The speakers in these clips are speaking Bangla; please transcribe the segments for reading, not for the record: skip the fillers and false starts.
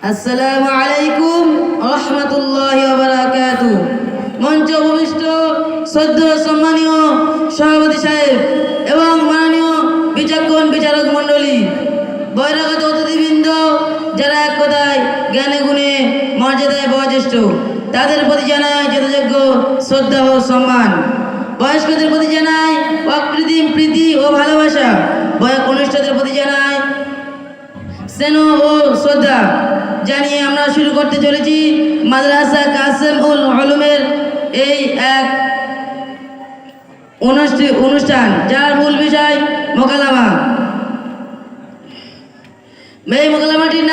আসসালামু আলাইকুম রাহমাতুল্লাহি ওয়া বারাকাতুহু। মঞ্চ উপবিষ্ট শ্রদ্ধেয় সম্মানীয় সভাপতি সাহেব এবং মাননীয় বিচক্ষণ বিচারক মণ্ডলী, বহিরাগত অতিথিবৃন্দ, যারা এক কথায় জ্ঞানে গুণে মর্যাদায় বয়োজ্যেষ্ঠ, তাদের প্রতি জানাই যথাযোগ্য শ্রদ্ধা ও সম্মান। বয়স্কদের প্রতি জানাই অকৃত্রিম প্রীতি ও ভালোবাসা। কনিষ্ঠদের প্রতি জানাই স্নেহ ও শ্রদ্ধা জানিয়ে আমরা শুরু করতে চলেছি মাদ্রাসা কাসেম উল উলুমের এই এক অনুষ্ঠান, যার মূল বিষয় মোকালামা। এই মোকালামাটির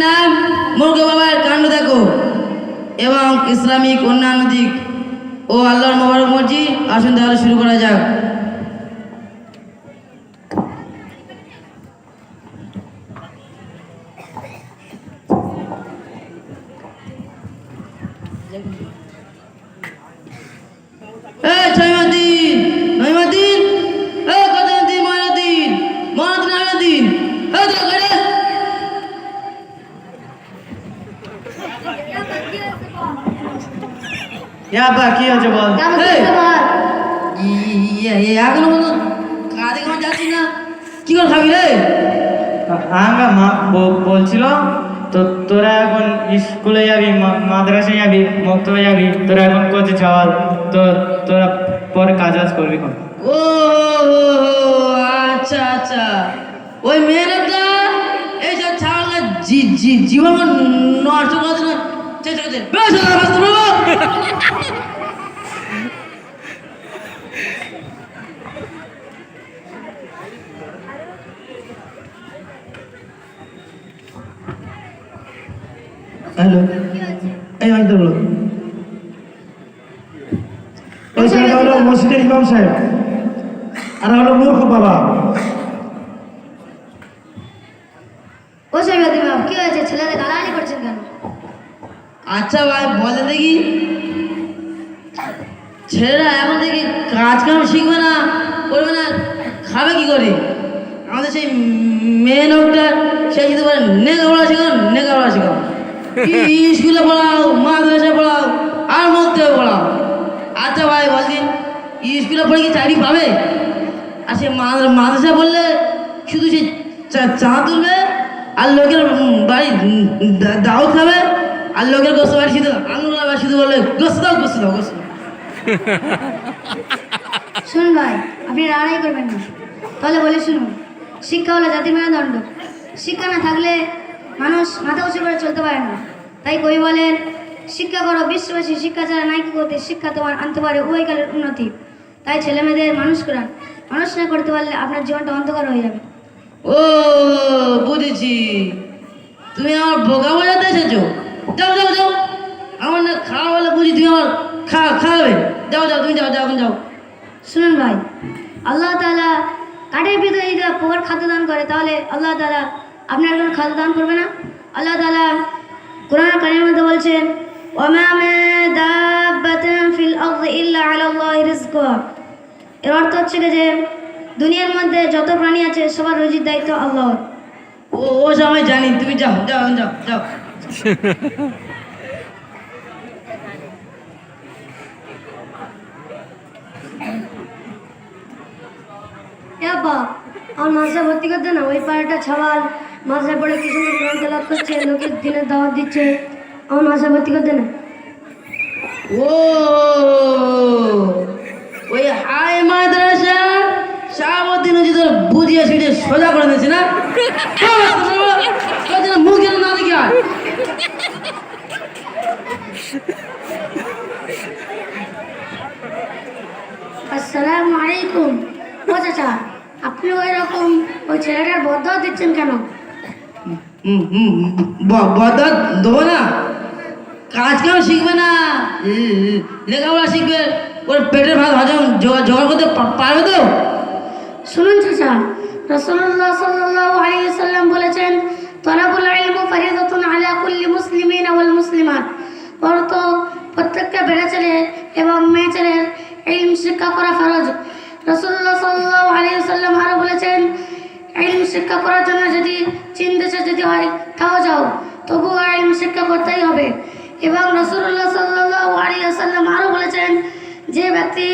নাম মুরগো বাবার কাণ্ড দেখো এবং ইসলামিক অন্যান্য দিক ও আল্লাহর মোবারক মর্জি। আসুন তাহলে শুরু করা যাক। কি হচ্ছে বল? এখনো বলো কাঁধে কেমন যাচ্ছি না, কি করে খাবি রে? মা বলছিল তো তোরা এখন স্কুলে যাবি, মাদ্রাসায় যাবি, মক্তবে যাবি, তোরা এখন করছে চাওয়াল, তো তোরা পরে কাজ করবি। ও আচ্ছা আচ্ছা, ওই মেয়েটা এইসব ছাড়া জীবন নষ্ট করছে না। হ্যালো, এই হয়তো হলো ওই সাহেব হলো মসজিদের ইমাম সাহেব, আর হলো মূর্খ বাবা। ও সাহেব কি হয়েছে? ছেলেদের গালাগালি করছেন কেন? আচ্ছা ভাই বলে দেখি, ছেলেরা এখন দেখি কাজ কাম শিখবে না, করবে না, খাবে কি করে? আমাদের সেই মেয়ে লোকটা সে যদি বলে নেকাপড়া শেখাও, নেকাপড়া শেখাও, স্কুলে পড়াও, মাদ্রাসায় পড়াও, আর মধ্যে পড়াও। আচ্ছা ভাই বলছি, স্কুলে পড়ে কি চাকরি পাবে? আর সে মাদ্রাসা বললে শুধু সে চা তুলবে আর লোকের বাড়ি দাওয়াত খাবে, আর লোকের গোস্ত বাড়ি শুধু আঙুল শুধু বলবে গোস্ত দাও, গোস্ত দাও, গোস্ত। শুনুন ভাই, আপনি রাড়াই করবেন না, তাহলে বলে শুনুন, শিক্ষা হলো জাতির মেরুদণ্ড। শিক্ষা না থাকলে মানুষ মাথা উঁচু করে চলতে পারে না। তাই কবি বলেন, শিক্ষা করো বিশ্ববাসী, শিক্ষা ছাড়া নাই কি করতে, শিক্ষা তোমার আনতে পারে উভয়কালের উন্নতি। তাই ছেলে মেয়েদের মানুষ করান, মানুষ না করতে পারলে আপনার জীবনটা অন্ধকার হয়ে যাবে। ও বুঝেছি, তুমি আমার বোকা বোঝাতে এসেছো। যাও যাও যাও, আমার না খাওয়া বলে বুঝি, তুমি আমার খাওয়াবে। যাও যাও, তুমি যাও, যাও এখন যাও। শুনুন ভাই, আল্লাহ তাআলা কাঠের ভিতরে যদি পোকার খাদ্য দান করে, তাহলে আল্লাহ তাআলা আপনার কোনো খাদ্য দান করবে না? আল্লাহ তাআলা কোরআন কারীমের মধ্যে বলছেন, ওয়ামা মিন দাব্বাতিন ফিল আরদি ইল্লা আলাল্লাহি রিজকুহা। এর অর্থ হচ্ছে যে দুনিয়ার মধ্যে যত প্রাণী আছে সবার রুজির দায়িত্ব আল্লাহর। ও সময় জানি, তুমি যাও যাও যাও যাও। বাবা, আমার মাদ্রাসা ভর্তি করতে না, ওই পাড়াটা ছাওয়াল মাদ্রাসায় পড়ে কি সুন্দর কোরআন তেলাওয়াত করছে, লোকের দিনের দাওয়াত দিচ্ছে, আমার মাদ্রাসা ভর্তি করতে না। ও ওই হাই মাদ্রাসা শাহাবুদ্দিন তোর বুঝিয়ে সুঝিয়ে সোজা করে দিয়েছে না, মুখে না দেখি। আর আসসালামু আলাইকুম। ও চাচা, আপনি ওই রকম ওই ছেলেটার বদয়া দিচ্ছেন কেন? বদয়া দেবো না, কাজ কাম শিখবে না, লেখাপড়া শিখবে, ওর পেটের ভাত হজম জোগাড় করতে পারবে তো? শুনুন চাচা, রাসূলুল্লাহ সাল্লাল্লাহু আলাইহি ওয়াসাল্লাম বলেছেন, তলাবুল ইলমি ফরিদাতুন আলা কুল্লি মুসলিমিন ওয়াল মুসলিমাত। অর্থ প্রত্যেকটা বেড়া ছেলে এবং মেয়ে ছেলের ইলম শিক্ষা করা ফরজ। রাসূলুল্লাহ সাল্লাল্লাহু ওয়াসাল্লাম আরও বলেছেন, ইলম শিক্ষা করার জন্য যদি চীন দেশে যেতে হয় তাও যাও, তবুও ইলম শিক্ষা করতেই হবে। এবং রাসূলুল্লাহ সাল্লাল্লাহু আলাইহি ওয়াসাল্লাম আরও বলেছেন, যে ব্যক্তি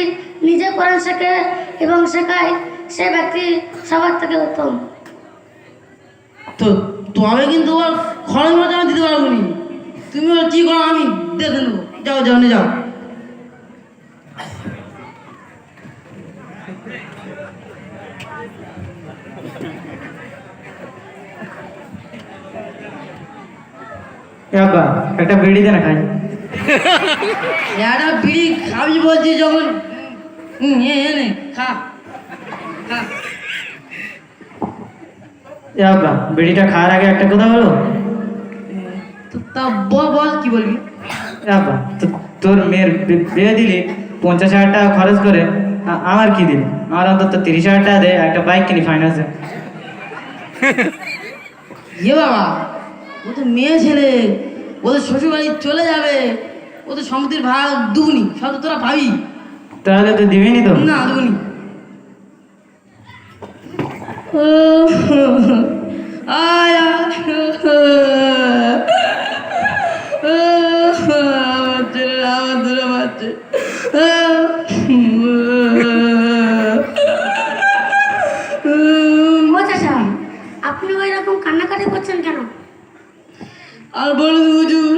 নিজে কোরআন শেখে এবং শেখায় সে ব্যক্তি সবার থেকে উত্তম। তো তবে কিন্তু ওর খরচ মতো আমি দিতে পারবো নি। তুমি ওর কি করো আমি দেখে নেবো। যাও যাও নিয়ে যাও। এ আব্বা একটা বিড়ি দে না খাই। একটা বিড়ি খাবি বলছি যখন নে খা খা। এ আব্বা বিড়িটা খাওয়ার আগে একটা কথা বলো। তা বল বল কি বলবি? এ আব্বা তোর মেয়ের বিয়ে দিলি 50,000 টাকা খরচ করে, আমার কি দিলি? আমার অন্তত 30,000 টাকা দে, একটা বাইক কিনি ফাইন্যান্সে। ইয়ে বাবা, ও তো মেয়ে ছেলে, ও তো শ্বশুর বাড়ি চলে যাবে, ও তো সম্পত্তির ভাগ দুগুনি, সব তো তোরা পাবি। তাহলে তো দিবিনি তো? না দুগুনি। আয়া আমার ছেলে আমার দূরে পাচ্ছে। ও চাচা, আপনি ওই রকম কান্নাকাটি করছেন কেন? আর বলুন হুজুর,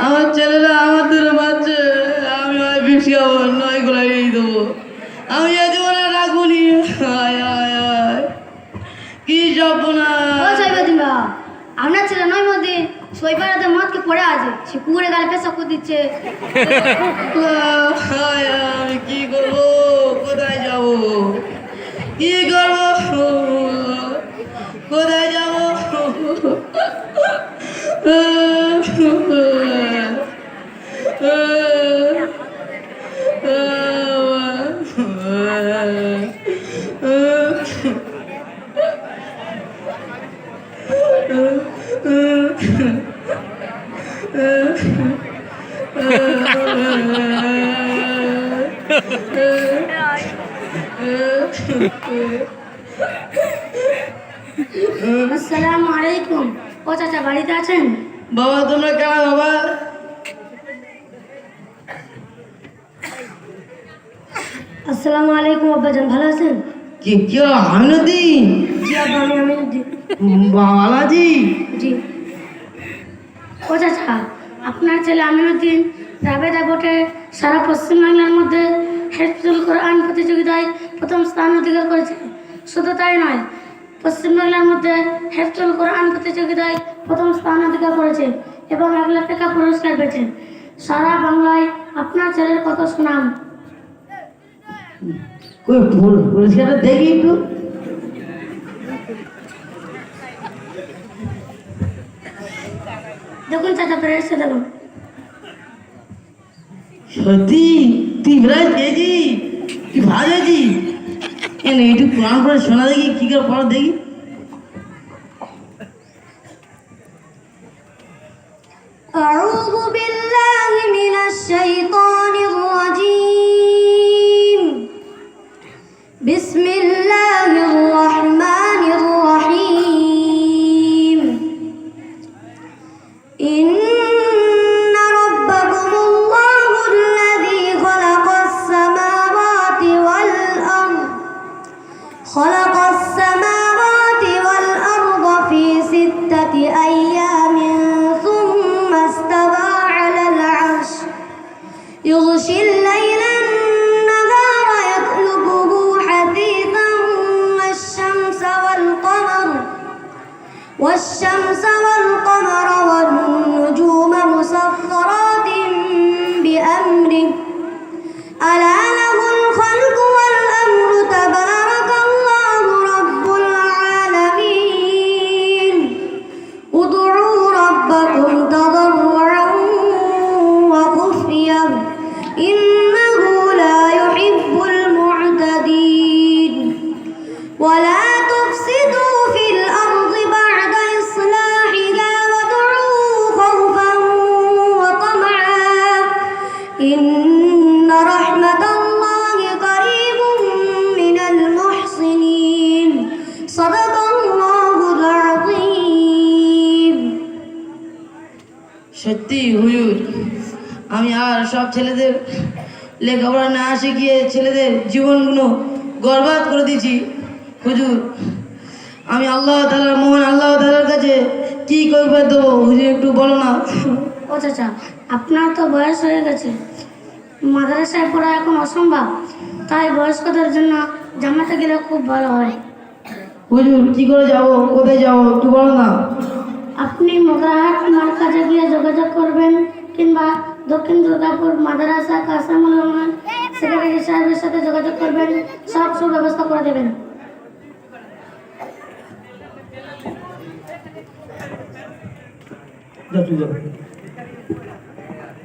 আমার ছেলেরা আমার দূরে পাচ্ছে, আমি হয় বিক্রি হবো নয় গোলাই দেবো, আমি এ জীবনে রাখুনি। আয় আয় আয় কি স্বপ্ন না। ও সৈবদিন বাবা, আপনার ছেলে নয় মধ্যে সৈপাড়াতে মদকে পড়ে আছে, সে কুকুরে গালে পেশা করে দিচ্ছে। আমি কি করবো, কোথায় যাব, কি করবো, কোথায় যাব? আসসালামু আলাইকুম। ও চাচা বাড়িতে আছেন? বাবা তোমরা কেমন বাবা? আসসালামু আলাইকুম আব্বাজান, ভালো আছেন? কি কি আমিনুদ্দিন? জি আব্বা, আমি আমিনুদ্দিন। বালাজি? জি। ও চাচা, আপনার ছেলে আমিনুদ্দিন রাবেদা বোর্ডে সারা পশ্চিমবাংলার মধ্যে হেফজুল কোরআন প্রতিযোগিতায় প্রথম স্থান অধিকার করেছে। শুধু তাই নয়, পশ্চিমবাংলার মধ্যে হেফজুল কোরআন প্রতিযোগিতায় প্রথম স্থান অধিকার করেছে এবং 1 লাখ টাকা পুরস্কার পেয়েছে। সারা বাংলায় আপনার ছেলের কত সুনাম। কই পুরস্কারটা দেখি একটু। দেখুন চাচা, পেরেছে দেখুন। সত্যি তুই প্রায় পেয়েছি, তুই ভালো আছি। একটু কোরআন পড়ে শোনা দেখি, কি করে পড়ো দেখি। أعوذ بالله من الشيطان الرجيم. بسم الله الرحمن الرحيم. إن ربكم الله الذي خلق السماوات والأرض في 6 أيام ثم استوى على العرش يغشي الليل হুজুর, আমি আর সব ছেলেদের লেখাপড়া না শিখিয়ে ছেলেদের জীবনগুলো বরবাদ করে দিয়েছি হুজুর। আমি আল্লাহ তাআলার মহান আল্লাহ তাআলার কাছে কি কইবার দেবো হুজুর, একটু বলো না। ও চাচা, আপনার তো বয়স হয়ে গেছে, মাদ্রাসায় পড়া এখন অসম্ভব, তাই বয়স্কদের জন্য জামাতে গেলে খুব ভালো হয়। হুজুর কি করে যাবো, কোথায় যাবো একটু বলো না। আপনি মোগরাহাট মার্কাজে গিয়ে যোগাযোগ করবেন, কিংবা দক্ষিণ দুর্গাপুর মাদ্রাসা কাসামুল রহমান সেক্রেটারি সাহেবের সাথে যোগাযোগ করবেন, সব সুব্যবস্থা করে দেবেন। যা তুই যা।